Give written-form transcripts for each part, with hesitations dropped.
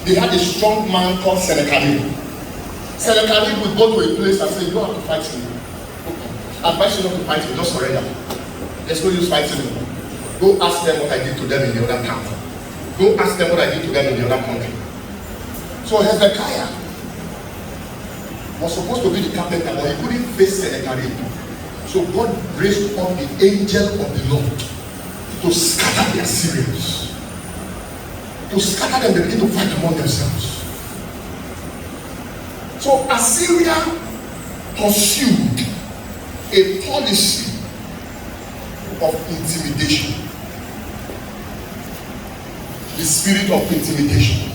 they had a strong man called Sennacherib. Sennacherib would go to a place and say, you don't have to fight me. I advise you not to fight me, just surrender. Let's go use fighting me. Go ask them what I did to them in the other camp. Go ask them what I did to them in the other country. So Hezekiah was supposed to be the carpenter, but he couldn't face Sennacherib. So God raised up the angel of the Lord to scatter the Assyrians. To scatter them, they begin to fight among themselves. So Assyria pursued a policy of intimidation. The spirit of intimidation.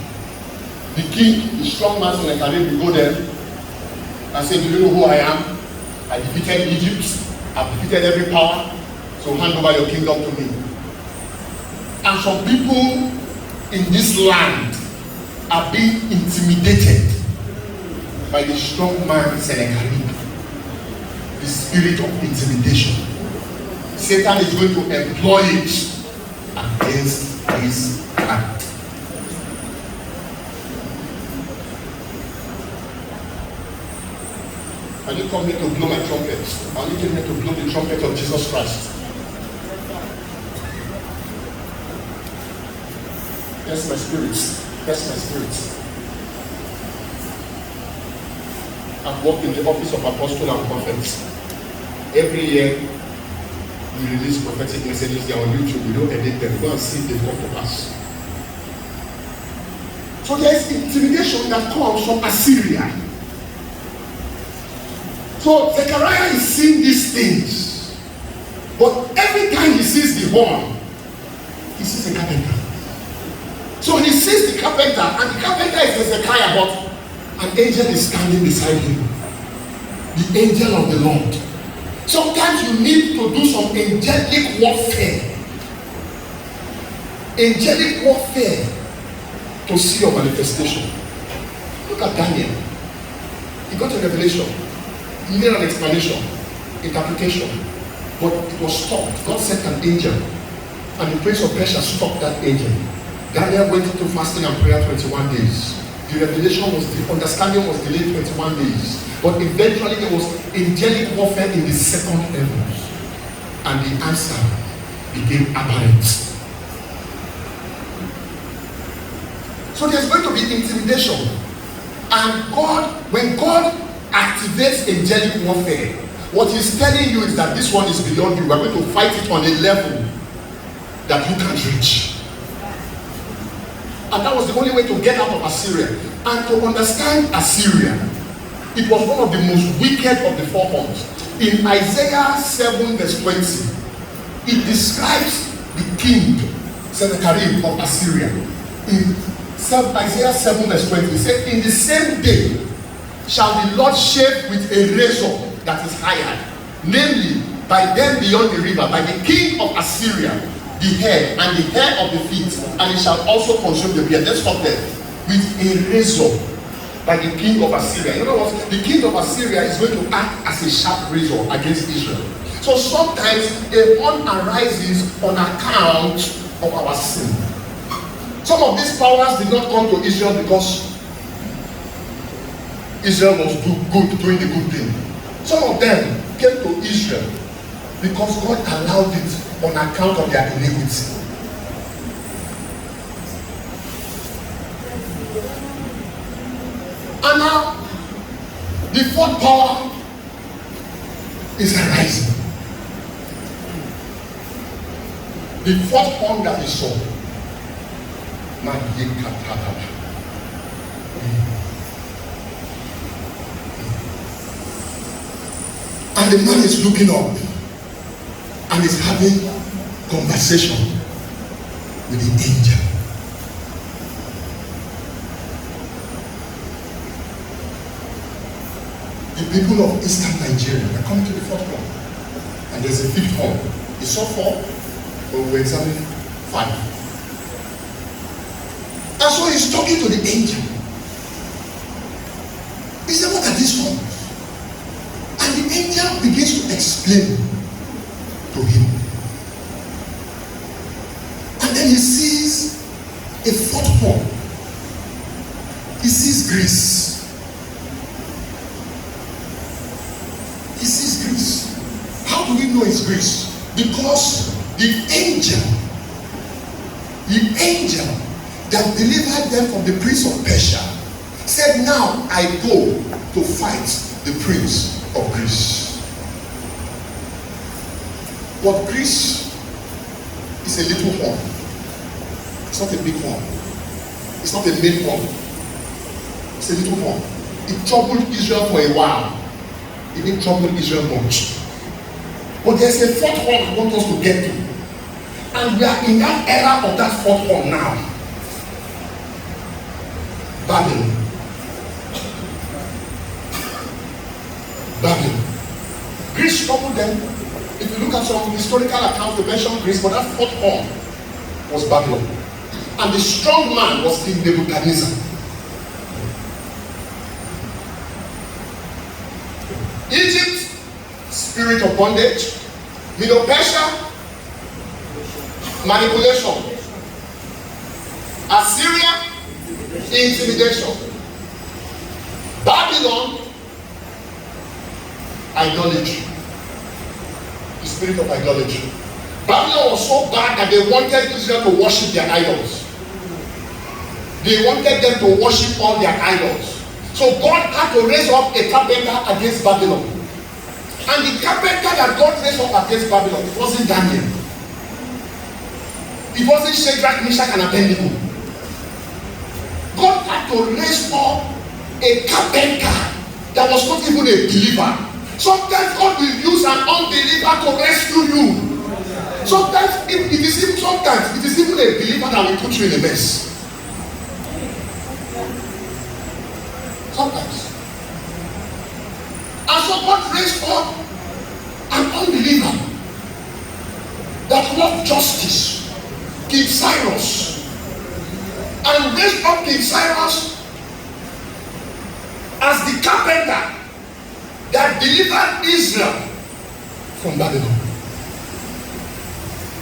The king, the strong man Sennacherib, will go there and say, do you know who I am? I defeated Egypt. I've defeated every power. So hand over your kingdom to me. And some people in this land are being intimidated by the strong man Sennacherib. The spirit of intimidation. Satan is going to employ it against his hand. Can you come here to blow my trumpet? Are you here to blow the trumpet of Jesus Christ? That's my spirit. That's my spirit. I've worked in the office of apostle and prophets. Every year, we release prophetic messages. They are on YouTube. We don't edit them. Go and see if they come to pass. So there is intimidation that comes from Assyria. So Zechariah is seeing these things. But every time he sees the horn, he sees a carpenter. So he sees the carpenter, and the carpenter is Hezekiah, but an angel is standing beside him. The angel of the Lord. Sometimes you need to do some angelic warfare. Angelic warfare to see your manifestation. Look at Daniel. He got a revelation. He needed an explanation, interpretation. But it was stopped. God sent an angel. And the prince of Persia stopped that angel. Daniel went into fasting and prayer 21 days. The revelation was, the understanding was delayed 21 days. But eventually there was angelic warfare in the second heavens. And the answer became apparent. So there's going to be intimidation. And God, when God activates angelic warfare, what he's telling you is that this one is beyond you. We're going to fight it on a level that you can't reach. And that was the only way to get out of Assyria. And to understand Assyria, it was one of the most wicked of the four horns. In Isaiah 7 verse 20, it describes the king, Sennacherib of Assyria. In Isaiah 7 verse 20, it said, in the same day shall the Lord shave with a razor that is hired, namely by them beyond the river, by the king of Assyria, the hair and the hair of the feet, and it shall also consume the beard. Let's stop there. With a razor by the king of Assyria. In other words, the king of Assyria is going to act as a sharp razor against Israel. So sometimes a horn arises on account of our sin. Some of these powers did not come to Israel because Israel was doing the good thing. Some of them came to Israel because God allowed it on account of their iniquity. And now, the fourth power is arising. The fourth horn that he saw, and the man is looking up and is having conversation with the angel. The people of Eastern Nigeria are coming to the fourth horn, and there's a fifth horn. You saw four, but we examine 5. And so he's talking to the angel. He said, what are these horns? And the angel begins to explain to him. And then he sees a fourth horn He sees Greece. He sees Greece. How do we know it's Greece? Because the angel that delivered them from the prince of Persia said, now I go to fight the prince of Greece. But Greece is a little horn. It's not a big horn. It's not a main horn. It's a little horn. It troubled Israel for a while. It didn't trouble Israel much. But there's a fourth horn I want us to get to. And we are in that era of that fourth horn now. Babylon. Babylon. Greece troubled them. If you look at some historical accounts, they mention Greece, but that fourth horn was Babylon. And the strong man was King Nebuchadnezzar. Egypt, spirit of bondage. Middle Persia, manipulation. Assyria, intimidation. Babylon, idolatry. The spirit of idolatry. Babylon was so bad that they wanted Israel to worship their idols. They wanted them to worship all their idols. So God had to raise up a carpenter against Babylon. And the carpenter that God raised up against Babylon, it wasn't Daniel. It wasn't Shadrach, Meshach, and Abednego. God had to raise up a carpenter that was not even a believer. Sometimes God will use an unbeliever to rescue you. Sometimes it is even a believer that will put you in a mess. Sometimes. And so God raised up an unbeliever that loved justice, King Cyrus, and raised up King Cyrus as the carpenter that delivered Israel from Babylon.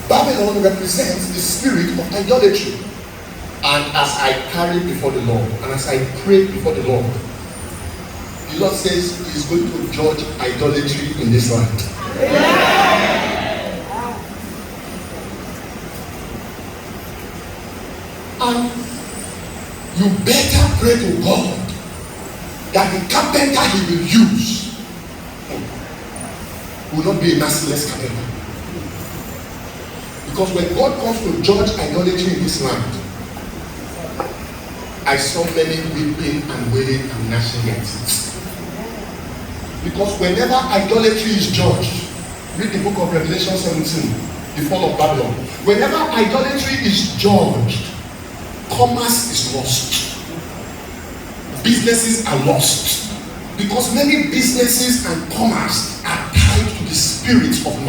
Babylon represents the spirit of idolatry. And as I carry before the Lord, and as I pray before the Lord says He is going to judge idolatry in this land. And you better pray to God that the carpenter He will use will not be a merciless carpenter. Because when God comes to judge idolatry in this land, I saw many weeping and wailing and gnashing their teeth. Because whenever idolatry is judged, read the book of Revelation 17, the fall of Babylon. Whenever idolatry is judged, commerce is lost. Businesses are lost. Because many businesses and commerce are tied to the spirit of man.